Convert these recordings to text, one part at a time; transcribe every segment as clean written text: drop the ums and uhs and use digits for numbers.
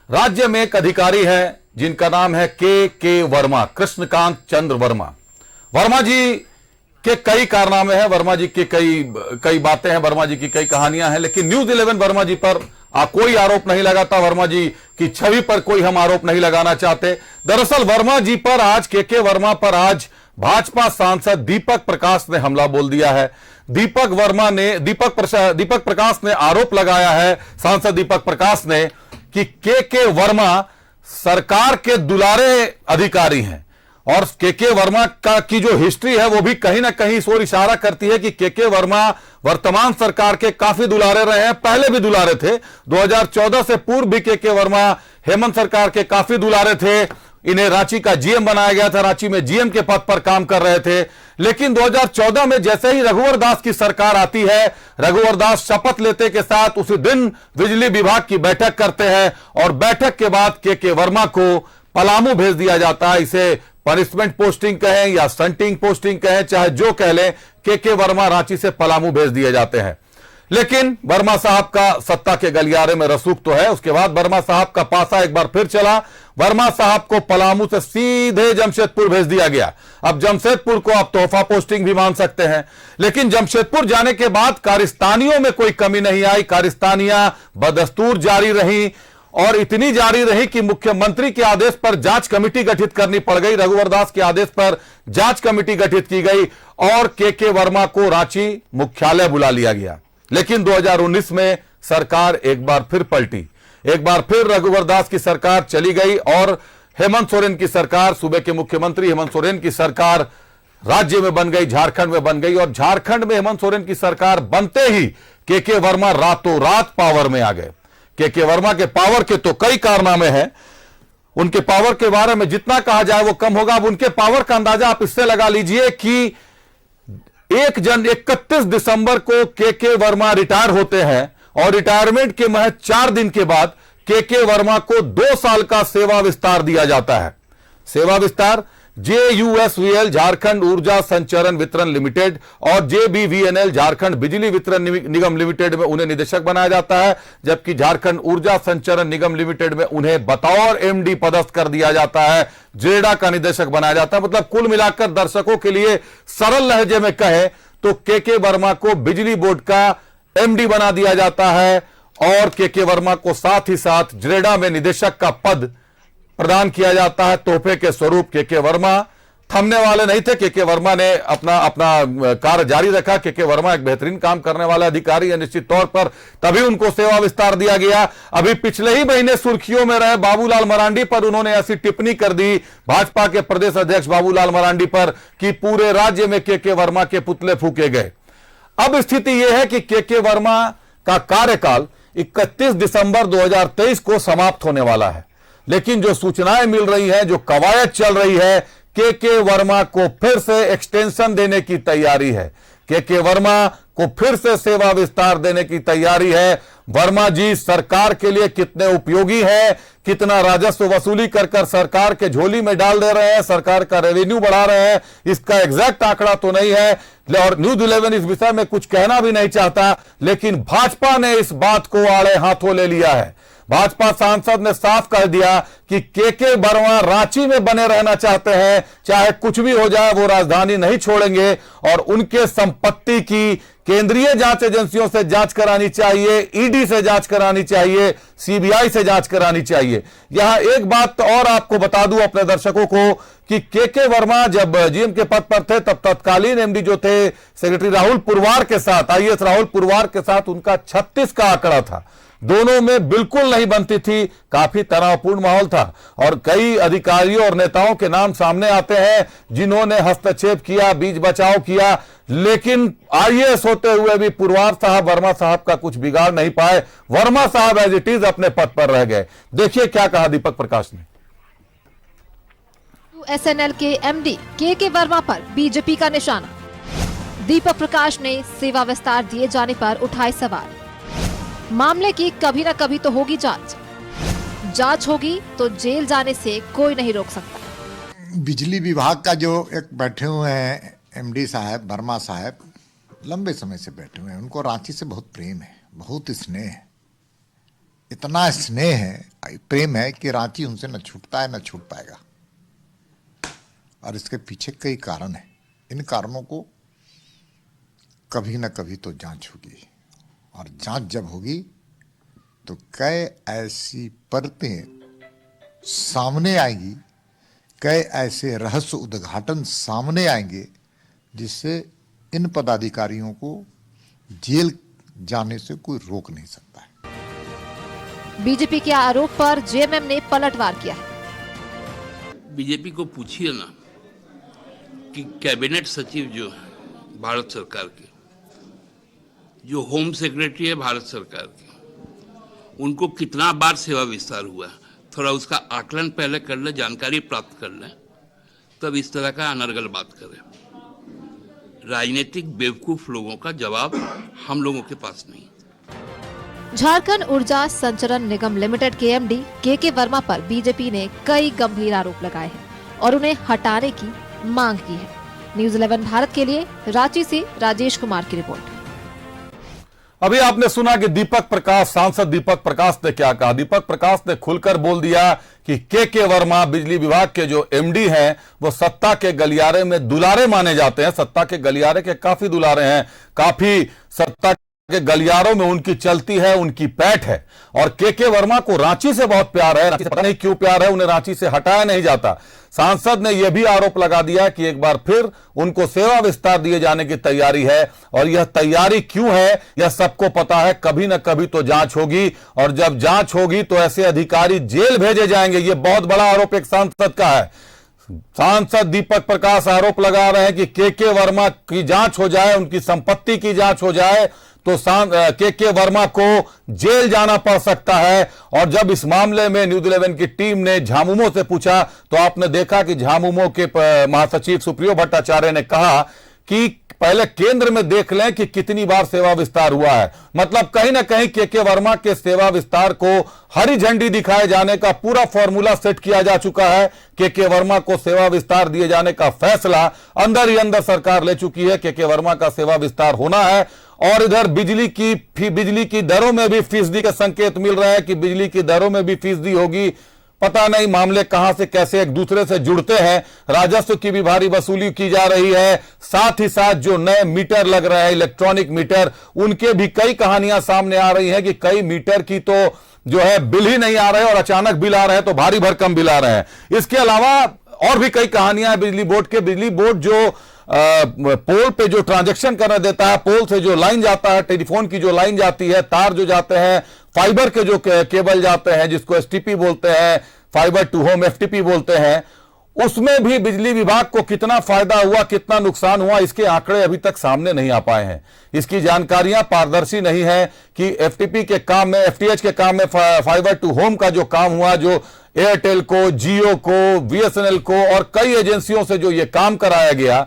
राज्य में एक अधिकारी है जिनका नाम है के वर्मा, कृष्णकांत चंद्र वर्मा। वर्मा जी के कई कारनामे हैं, वर्मा जी की कई बातें हैं, वर्मा जी की कई कहानियां हैं, लेकिन न्यूज 11 वर्मा जी पर कोई आरोप नहीं लगाता। वर्मा जी की छवि पर कोई हम आरोप नहीं लगाना चाहते। दरअसल वर्मा जी पर आज के वर्मा पर आज भाजपा सांसद दीपक प्रकाश ने हमला बोल दिया है। दीपक प्रकाश ने आरोप लगाया है, सांसद दीपक प्रकाश ने, कि के वर्मा सरकार के दुलारे अधिकारी हैं। और के वर्मा की जो हिस्ट्री है वो भी कहीं ना कहीं इस ओर इशारा करती है कि के वर्मा वर्तमान सरकार के काफी दुलारे रहे हैं, पहले भी दुलारे थे। 2014 से पूर्व भी के वर्मा हेमंत सरकार के काफी दुलारे थे। इन्हें रांची का जीएम बनाया गया था, रांची में जीएम के पद पर काम कर रहे थे। लेकिन 2014 में जैसे ही रघुवर दास की सरकार आती है, रघुवर दास शपथ लेते के साथ उसी दिन बिजली विभाग की बैठक करते हैं और बैठक के बाद के वर्मा को पलामू भेज दिया जाता है। इसे पनिशमेंट पोस्टिंग कहें या स्टंटिंग पोस्टिंग कहें, चाहे जो कह लें, के वर्मा रांची से पलामू भेज दिए जाते हैं। लेकिन वर्मा साहब का सत्ता के गलियारे में रसूख तो है। उसके बाद वर्मा साहब का पासा एक बार फिर चला। वर्मा साहब को पलामू से सीधे जमशेदपुर भेज दिया गया। अब जमशेदपुर को आप तोहफा पोस्टिंग भी मान सकते हैं। लेकिन जमशेदपुर जाने के बाद कारिस्तानियों में कोई कमी नहीं आई। कारिस्तानियां बदस्तूर जारी रही और इतनी जारी रही कि मुख्यमंत्री के आदेश पर जांच कमेटी गठित करनी पड़ गई। रघुवर दास के आदेश पर जांच कमेटी गठित की गई और के वर्मा को रांची मुख्यालय बुला लिया गया। लेकिन 2019 में सरकार एक बार फिर पलटी। एक बार फिर रघुवर दास की सरकार चली गई और हेमंत सोरेन की सरकार, सूबे के मुख्यमंत्री हेमंत सोरेन की सरकार राज्य में बन गई, झारखंड में बन गई। और झारखंड में हेमंत सोरेन की सरकार बनते ही के वर्मा रातों रात पावर में आ गए। के वर्मा के पावर के तो कई कारनामे हैं। उनके पावर के बारे में जितना कहा जाए वो कम होगा। अब उनके पावर का अंदाजा आप इससे लगा लीजिए कि 31 दिसंबर को के वर्मा रिटायर होते हैं और रिटायरमेंट के महज 4 दिन के बाद के वर्मा को 2 साल का सेवा विस्तार दिया जाता है। सेवा विस्तार JUSVL झारखंड ऊर्जा संचरण वितरण लिमिटेड और JBVNL झारखंड बिजली वितरण निगम लिमिटेड में उन्हें निदेशक बनाया जाता है, जबकि झारखंड ऊर्जा संचरण निगम लिमिटेड में उन्हें बतौर MD पदस्थ कर दिया जाता है। जेडा का निदेशक बनाया जाता है। मतलब कुल मिलाकर दर्शकों के लिए सरल लहजे में कहे तो के वर्मा को बिजली बोर्ड का MD बना दिया जाता है और के वर्मा को साथ ही साथ जेडा में निदेशक का पद प्रदान किया जाता है। तोहफे के स्वरूप के वर्मा थमने वाले नहीं थे। के वर्मा ने अपना कार्य जारी रखा। के वर्मा एक बेहतरीन काम करने वाला अधिकारी है निश्चित तौर पर, तभी उनको सेवा विस्तार दिया गया। अभी पिछले ही महीने सुर्खियों में रहे बाबूलाल मरांडी पर उन्होंने ऐसी टिप्पणी कर दी, भाजपा के प्रदेश अध्यक्ष बाबूलाल मरांडी पर, कि पूरे राज्य में के वर्मा के पुतले फूके गए। अब स्थिति यह है कि के वर्मा का कार्यकाल 31 दिसंबर 2023 को समाप्त होने वाला है। लेकिन जो सूचनाएं मिल रही हैं, जो कवायद चल रही है, के वर्मा को फिर से एक्सटेंशन देने की तैयारी है। के वर्मा को फिर से सेवा विस्तार देने की तैयारी है। वर्मा जी सरकार के लिए कितने उपयोगी हैं, कितना राजस्व वसूली कर सरकार के झोली में डाल दे रहे हैं, सरकार का रेवेन्यू बढ़ा रहे हैं, इसका एग्जैक्ट आंकड़ा तो नहीं है और न्यूज 11 इस विषय में कुछ कहना भी नहीं चाहता। लेकिन भाजपा ने इस बात को आड़े हाथों ले लिया है। भाजपा सांसद ने साफ कह दिया कि के वर्मा रांची में बने रहना चाहते हैं, चाहे कुछ भी हो जाए वो राजधानी नहीं छोड़ेंगे और उनके संपत्ति की केंद्रीय जांच एजेंसियों से जांच करानी चाहिए, ईडी से जांच करानी चाहिए, सीबीआई से जांच करानी चाहिए। यहां एक बात और आपको बता दूं अपने दर्शकों को कि के वर्मा जब जीएम के पद पर थे तब तत्कालीन एमडी जो थे सेक्रेटरी राहुल पुरवार के साथ, IAS राहुल पुरवार के साथ उनका 36 का आंकड़ा था। दोनों में बिल्कुल नहीं बनती थी, काफी तनावपूर्ण माहौल था और कई अधिकारियों और नेताओं के नाम सामने आते हैं जिन्होंने हस्तक्षेप किया, बीच बचाव किया। लेकिन IAS होते हुए भी पुरवार साहब वर्मा साहब का कुछ बिगाड़ नहीं पाए। वर्मा साहब एज इट इज अपने पद पर रह गए। देखिए क्या कहा दीपक प्रकाश ने। SNL के MD के वर्मा पर बीजेपी का निशाना। दीपक प्रकाश ने सेवा विस्तार दिए जाने पर उठाए सवाल। मामले की कभी न कभी तो होगी जांच होगी तो जेल जाने से कोई नहीं रोक सकता। बिजली विभाग का जो एक बैठे हुए हैं MD साहब वर्मा साहब, लंबे समय से बैठे हुए हैं। उनको रांची से बहुत प्रेम है, बहुत स्नेह है। इतना स्नेह है, प्रेम है कि रांची उनसे न छूटता है न छूट पाएगा। और इसके पीछे कई कारण हैं। इन कारणों को कभी न कभी तो जांच होगी, और जांच जब होगी तो कई ऐसी परतें सामने आएंगी, कई ऐसे रहस्य उद्घाटन सामने आएंगे जिससे इन पदाधिकारियों को जेल जाने से कोई रोक नहीं सकता है। बीजेपी के आरोप पर जेएमएम ने पलटवार किया है। बीजेपी को पूछिए ना कि कैबिनेट सचिव जो है भारत सरकार के, जो होम सेक्रेटरी है भारत सरकार के, उनको कितना बार सेवा विस्तार हुआ है, थोड़ा उसका आकलन पहले कर ले, जानकारी प्राप्त कर ले, तब इस तरह का अनर्गल बात करें। राजनीतिक बेवकूफ लोगों का जवाब हम लोगों के पास नहीं। झारखंड ऊर्जा संचरण निगम लिमिटेड के एमडी के वर्मा पर बीजेपी ने कई गंभीर आरोप लगाए हैं और उन्हें हटाने की मांग की है। न्यूज़ 11 भारत के लिए रांची से राजेश कुमार की रिपोर्ट। अभी आपने सुना कि दीपक प्रकाश, सांसद दीपक प्रकाश ने क्या कहा। दीपक प्रकाश ने खुलकर बोल दिया कि के वर्मा बिजली विभाग के जो एमडी हैं वो सत्ता के गलियारे में दुलारे माने जाते हैं। सत्ता के गलियारे के काफी दुलारे हैं, काफी सत्ता के गलियारों में उनकी चलती है, उनकी पैठ है। और के वर्मा को रांची से बहुत प्यार है, रांची से पता नहीं क्यों प्यार है, उन्हें रांची से हटाया नहीं जाता। सांसद ने यह भी आरोप लगा दिया कि एक बार फिर उनको सेवा विस्तार दिए जाने की तैयारी है, और यह तैयारी क्यों है यह सबको पता है। कभी न कभी तो जांच होगी, और जब जांच होगी तो ऐसे अधिकारी जेल भेजे जाएंगे। यह बहुत बड़ा आरोप एक सांसद का है। सांसद दीपक प्रकाश आरोप लगा रहे हैं कि के वर्मा की जांच हो जाए, उनकी संपत्ति की जांच हो जाए तो के वर्मा को जेल जाना पड़ सकता है। और जब इस मामले में न्यूज़ 11 की टीम ने झामुमो से पूछा तो आपने देखा कि झामुमो के महासचिव सुप्रियो भट्टाचार्य ने कहा कि पहले केंद्र में देख लें कि कितनी बार सेवा विस्तार हुआ है। मतलब कहीं ना कहीं के वर्मा के सेवा विस्तार को हरी झंडी दिखाए जाने का पूरा फॉर्मूला सेट किया जा चुका है। के वर्मा को सेवा विस्तार दिए जाने का फैसला अंदर ही अंदर सरकार ले चुकी है। के वर्मा का सेवा विस्तार होना है। और इधर बिजली की दरों में भी फीसदी का संकेत मिल रहा है कि बिजली की दरों में भी फीसदी होगी। पता नहीं मामले कहां से कैसे एक दूसरे से जुड़ते हैं। राजस्व की भी भारी वसूली की जा रही है। साथ ही साथ जो नए मीटर लग रहे हैं, इलेक्ट्रॉनिक मीटर, उनके भी कई कहानियां सामने आ रही हैं कि कई मीटर की तो जो है बिल ही नहीं आ रहे, और अचानक बिल आ रहे हैं तो भारी भरकम बिल आ रहे हैं। इसके अलावा और भी कई कहानियां हैं बिजली बोर्ड के। बिजली बोर्ड जो पोल पे जो ट्रांजैक्शन करने देता है, पोल से जो लाइन जाता है, टेलीफोन की जो लाइन जाती है, तार जो जाते हैं, फाइबर के जो केबल जाते हैं जिसको एसटीपी बोलते हैं, फाइबर टू होम एफटीपी बोलते हैं, उसमें भी बिजली विभाग को कितना फायदा हुआ, कितना नुकसान हुआ, इसके आंकड़े अभी तक सामने नहीं आ पाए हैं। इसकी जानकारियां पारदर्शी नहीं है कि एफटीपी के काम में, एफटीएच के काम में, फाइबर टू होम का जो काम हुआ, जो एयरटेल को, जियो को, बीएसएनएल को और कई एजेंसियों से जो ये काम कराया गया,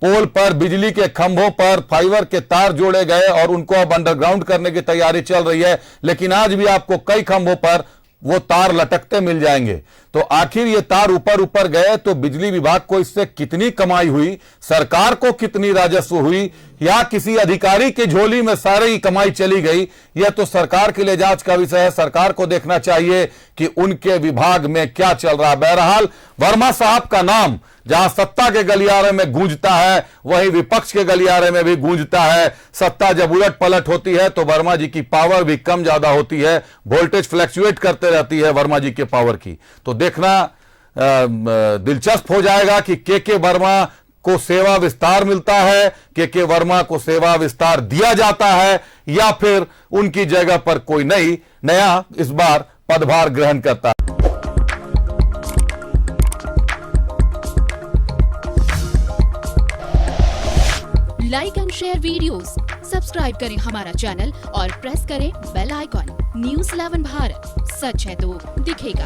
पोल पर, बिजली के खंभों पर फाइबर के तार जोड़े गए और उनको अब अंडरग्राउंड करने की तैयारी चल रही है। लेकिन आज भी आपको कई खंभों पर वो तार लटकते मिल जाएंगे। तो आखिर ये तार ऊपर ऊपर गए तो बिजली विभाग को इससे कितनी कमाई हुई, सरकार को कितनी राजस्व हुई, या किसी अधिकारी की झोली में सारी कमाई चली गई, यह तो सरकार के लिए जांच का विषय है। सरकार को देखना चाहिए कि उनके विभाग में क्या चल रहा है। बहरहाल वर्मा साहब का नाम जहां सत्ता के गलियारे में गूंजता है, वहीं विपक्ष के गलियारे में भी गूंजता है। सत्ता जब उलट पलट होती है तो वर्मा जी की पावर भी कम ज्यादा होती है, वोल्टेज फ्लैक्चुएट करते रहती है वर्मा जी के पावर की। तो देखना दिलचस्प हो जाएगा कि के वर्मा को सेवा विस्तार मिलता है, के वर्मा को सेवा विस्तार दिया जाता है, या फिर उनकी जगह पर कोई नया इस बार पदभार ग्रहण करता है। Like and share videos, subscribe करें हमारा चैनल और प्रेस करें बेल आइकॉन। न्यूज़ 11 भारत, सच है तो दिखेगा।